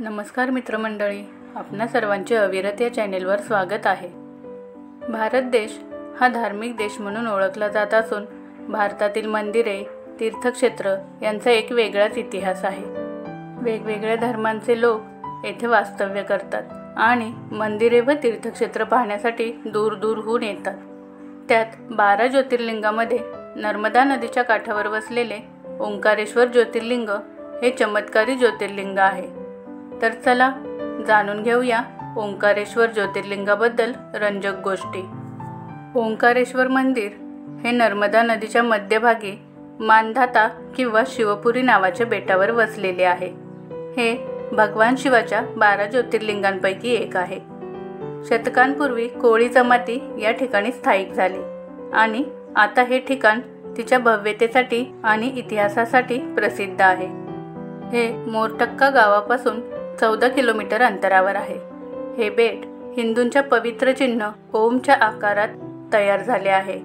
नमस्कार मित्रमंडळी, आपणा सर्वांचे अविरत या चॅनेलवर स्वागत आहे. भारत देश हा धार्मिक देश म्हणून ओळखला जात असून भारतातील मंदिरे, तीर्थक्षेत्र यांचा एक वेगळाच इतिहास आहे. वेगवेगळ्या धर्मांचे लोक येथे वास्तव्य करतात आणि मंदिरे व तीर्थक्षेत्र पाहण्यासाठी दूरदूरहून येतात. त्यात 12 ज्योतिर्लिंगामध्ये नर्मदा नदीच्या काठावर वसलेले ओंकारेश्वर ज्योतिर्लिंग हे चमत्कारी ज्योतिर्लिंग आहे. तर चला जाणून घेऊया ओंकारेश्वर ज्योतिर्लिंगाबद्दल रंजक गोष्टी. ओंकारेश्वर मंदिर हे नर्मदा नदीच्या मध्यभागी मानधाता किंवा शिवपुरी नावाच्या बेटावर वसलेले आहे. हे भगवान शिवाच्या 12 ज्योतिर्लिंगांपैकी एक आहे. शतकांपूर्वी कोळी जमाती या ठिकाणी स्थायिक झाली आणि आता हे ठिकाण तिच्या भव्यतेसाठी आणि इतिहासासाठी प्रसिद्ध आहे. हे मोरटक्का गावापासून 14 किलोमीटर अंतरावर आहे. हे बेट हिंदूंच्या पवित्र चिन्ह ओमच्या आकारात तयार झाले आहे.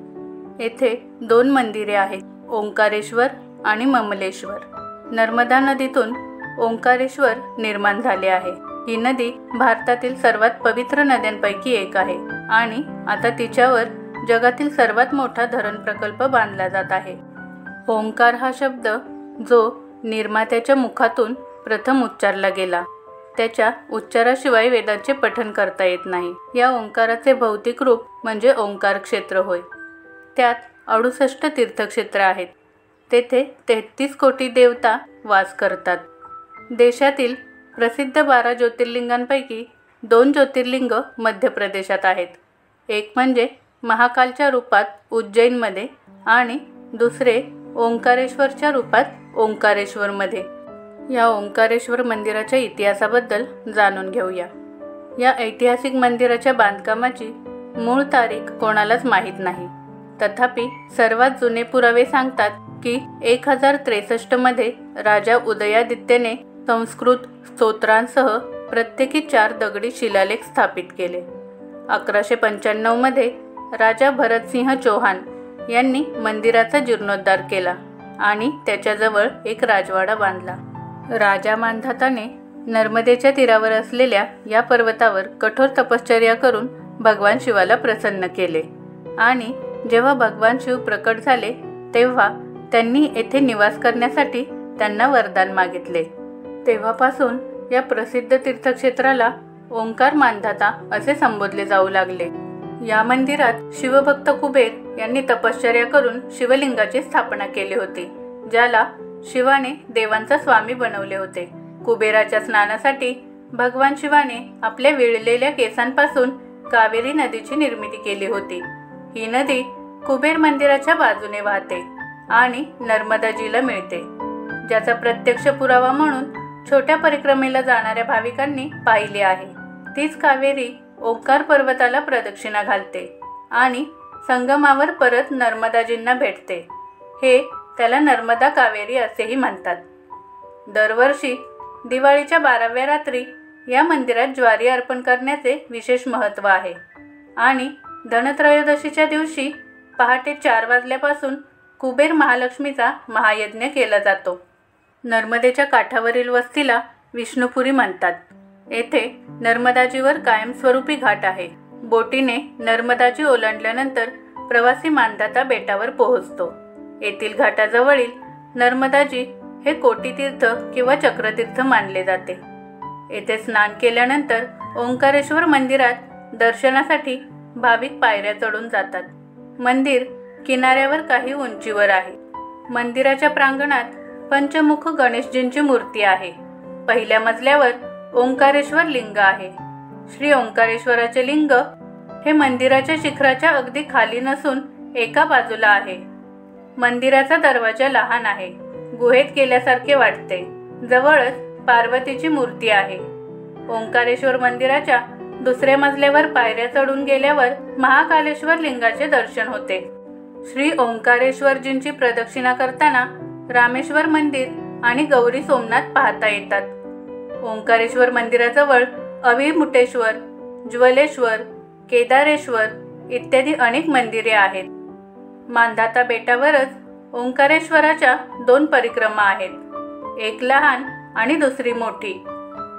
येथे 2 मंदिरे आहेत, ओंकारेश्वर आणि ममलेश्वर. नर्मदा नदीतून ओंकारेश्वर निर्माण झाले आहे. ही नदी भारतातील सर्वात पवित्र नद्यांपैकी एक आहे आणि आता तिच्यावर जगातील सर्वात मोठा धरण प्रकल्प बांधला जात आहे. ओंकार हा शब्द जो निर्मात्याच्या मुखातून प्रथम उच्चारला गेला, त्याच्या उच्चाराशिवाय वेदांचे पठण करता येत नाही. या ओंकाराचे भौतिक रूप म्हणजे ओंकार क्षेत्र होय. त्यात 68 तीर्थक्षेत्र आहेत. तेथे 33 कोटी देवता वास करतात. देशातील प्रसिद्ध 12 ज्योतिर्लिंगांपैकी 2 ज्योतिर्लिंग मध्य प्रदेशात आहेत. एक म्हणजे महाकालच्या रूपात उज्जैनमध्ये आणि दुसरे ओंकारेश्वरच्या रूपात ओंकारेश्वरमध्ये. या ओंकारेश्वर मंदिराच्या इतिहासाबद्दल जाणून घेऊया. या ऐतिहासिक मंदिराच्या बांधकामाची मूळ तारीख कोणालाच माहीत नाही. तथापि सर्वात जुने पुरावे सांगतात की 1063 मध्ये राजा उदयादित्यने संस्कृत स्तोत्रांसह प्रत्येकी 4 दगडी शिलालेख स्थापित केले. 1195 मध्ये राजा भरतसिंह चौहान यांनी मंदिराचा जीर्णोद्धार केला आणि त्याच्याजवळ एक राजवाडा बांधला. राजा मानधाताने नर्मदेच्या तीरावर असलेल्या या पर्वतावर कठोर तपश्चर्या करून भगवान शिवाला प्रसन्न केले आणि जेव्हा भगवान शिव प्रकट झाले तेव्हा त्यांनी येथे निवास करण्यासाठी त्यांना वरदान मागितले. तेव्हापासून या प्रसिद्ध तीर्थक्षेत्राला ओंकार मानधाता असे संबोधले जाऊ लागले. या मंदिरात शिवभक्त कुबेर यांनी तपश्चर्या करून शिवलिंगाची स्थापना केली होती, ज्याला शिवाने देवांचा स्वामी बनवले होते. कुबेराच्या स्नानासाठी भगवान शिवाने आपल्या विळलेल्या केसांपासून कावेरी नदीची निर्मिती केली होती. ही नदी कुबेर मंदिराच्या बाजूने वाहते आणि नर्मदाजीला मिळते, ज्याचा प्रत्यक्ष पुरावा म्हणून छोट्या परिक्रमेला जाणाऱ्या भाविकांनी पाहिले आहे. तीच कावेरी ओंकार पर्वताला प्रदक्षिणा घालते आणि संगमावर परत नर्मदाजींना भेटते. हे त्याला नर्मदा कावेरी असेही म्हणतात. दरवर्षी दिवाळीच्या 12व्या रात्री या मंदिरात ज्वारी अर्पण करण्याचे विशेष महत्त्व आहे आणि धनत्रयोदशीच्या दिवशी पहाटे 4 वाजल्यापासून कुबेर महालक्ष्मीचा महायज्ञ केला जातो. नर्मदेच्या काठावरील वस्तीला विष्णुपुरी म्हणतात. येथे नर्मदाजीवर कायमस्वरूपी घाट आहे. बोटीने नर्मदाजी ओलांडल्यानंतर प्रवासी मानधाता बेटावर पोहोचतो. येथील घाटाजवळील नर्मदाजी हे कोटीतीर्थ किंवा चक्रतीर्थ मानले जाते. येथे स्नान केल्यानंतर ओंकारेश्वर मंदिरात दर्शनासाठी भाविक पायऱ्या चढून जातात. मंदिर किनाऱ्यावर काही उंचीवर आहे. मंदिराच्या प्रांगणात पंचमुख गणेशजींची मूर्ती आहे. पहिल्या मजल्यावर ओंकारेश्वर लिंग आहे. श्री ओंकारेश्वराचे लिंग हे मंदिराच्या शिखराच्या अगदी खाली नसून एका बाजूला आहे. मंदिराचा दरवाजा लहान आहे, गुहेत गेल्यासारखे वाटते. जवळच पार्वतीची मूर्ती आहे. ओंकारेश्वर मंदिराच्या दुसऱ्या मजल्यावर पायऱ्या चढून गेल्यावर महाकालेश्वर लिंगाचे दर्शन होते. श्री ओंकारेश्वरजींची प्रदक्षिणा करताना रामेश्वर मंदिर आणि गौरी सोमनाथ पाहता येतात. ओंकारेश्वर मंदिराजवळ अविमुक्तेश्वर, ज्वलेश्वर, केदारेश्वर इत्यादी अनेक मंदिरे आहेत. मानधाता बेटावरच ओंकारेश्वराच्या 2 परिक्रमा आहेत, एक लहान आणि दुसरी मोठी.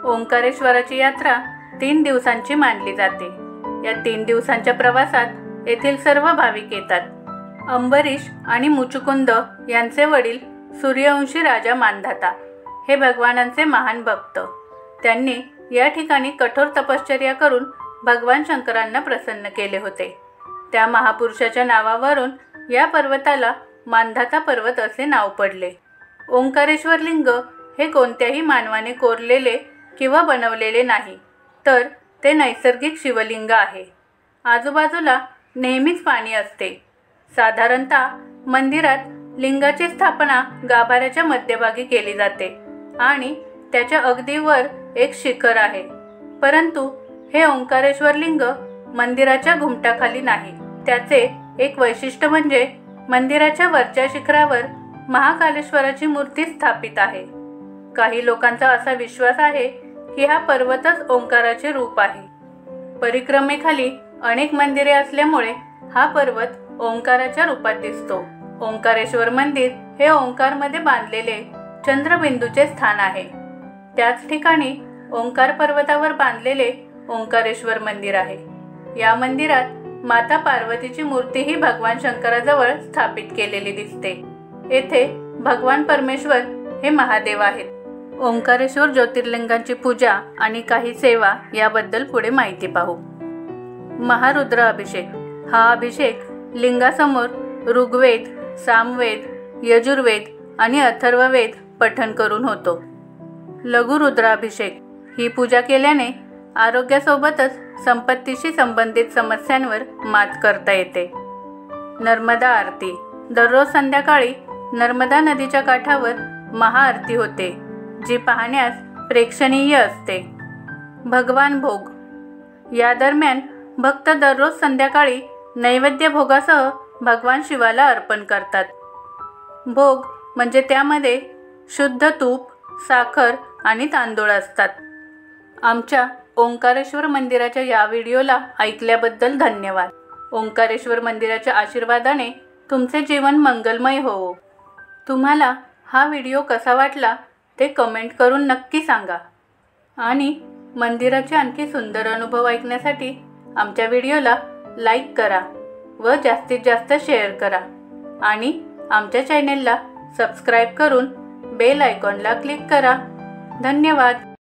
ओंकारेश्वराची यात्रा 3 दिवसांची मानली जाते। या 3 दिवसांच्या प्रवासात येथील सर्व भाविक येतात। अंबरीश आणि मुचुकुंद यांचे वडील सूर्यवंशी राजा मानधाता हे भगवानांचे महान भक्त। त्यांनी या ठिकाणी कठोर तपश्चर्या करून भगवान शंकरांना प्रसन्न केले होते। त्या महापुरुषाच्या नावावरून या पर्वताला मानधाता पर्वत असे नाव पडले। ओंकारेश्वर लिंग हे कोणत्याही मानवाने कोरलेले किंवा बनवलेले नाही, तर ते नैसर्गिक शिवलिंग आहे। आजूबाजूला नेहमीच पाणी असते। साधारणतः मंदिरात लिंगाची स्थापना गाभाऱ्याच्या मध्यभागी केली जाते आणि त्याच्या अगदी वर एक शिखर आहे। परंतु हे ओंकारेश्वर लिंग मंदिराच्या घुमटाखाली नाही। त्याचे एक वैशिष्ट्य म्हणजे मंदिराच्या वरच्या शिखरावर महाकालेश्वराची मूर्ती स्थापित आहे। काही लोकांचा असा विश्वास आहे की हा पर्वतच ओंकाराचे रूप आहे। परिक्रमेखाली अनेक मंदिरे असल्यामुळे हा पर्वत ओंकाराच्या रूपात दिसतो। ओंकारेश्वर मंदिर हे ओंकारमध्ये बांधलेले चंद्रबिंदूचे स्थान आहे। त्याच ठिकाणी ओंकार पर्वतावर बांधलेले ओंकारेश्वर मंदिर आहे। या मंदिरात माता पार्वतीची मूर्तीही भगवान शंकराजवळ स्थापित केलेली दिसते। येथे भगवान परमेश्वर हे महादेव आहेत। ओंकारेश्वर ज्योतिर्लिंगांची पूजा आणि काही सेवा याबद्दल पुढे माहिती पाहू। महारुद्र अभिषेक हा अभिषेक लिंगासमोर ऋग्वेद, सामवेद, यजुर्वेद आणि अथर्ववेद पठण करून होतो। लघुरुद्राभिषेक ही पूजा केल्याने आरोग्यासोबतच संपत्तीशी संबंधित समस्यांवर मात करता येते। नर्मदा आरती दररोज संध्याकाळी नर्मदा नदीच्या काठावर महाआरती होते, जी पाहण्यास प्रेक्षणीय असते। भगवान भोग या दरम्यान भक्त दररोज संध्याकाळी नैवेद्य भोगासह भगवान शिवाला अर्पण करतात। भोग म्हणजे त्यामध्ये शुद्ध तूप, साखर आणि तांदूळ असतात। आमच्या ओंकारेश्वर मंदिराच्या या व्हिडिओला ऐकल्याबद्दल धन्यवाद। ओंकारेश्वर मंदिराच्या आशीर्वादाने तुमचे जीवन मंगलमय होवो। तुम्हाला हा व्हिडिओ कसा वाटला ते कमेंट करून नक्की सांगा आणि मंदिराचे आणखी सुंदर अनुभव ऐकण्यासाठी आमच्या व्हिडिओला लाईक करा व जास्तीत जास्त शेअर करा आणि आमच्या चॅनेलला सबस्क्राईब करून बेल आयकॉनला क्लिक करा। धन्यवाद।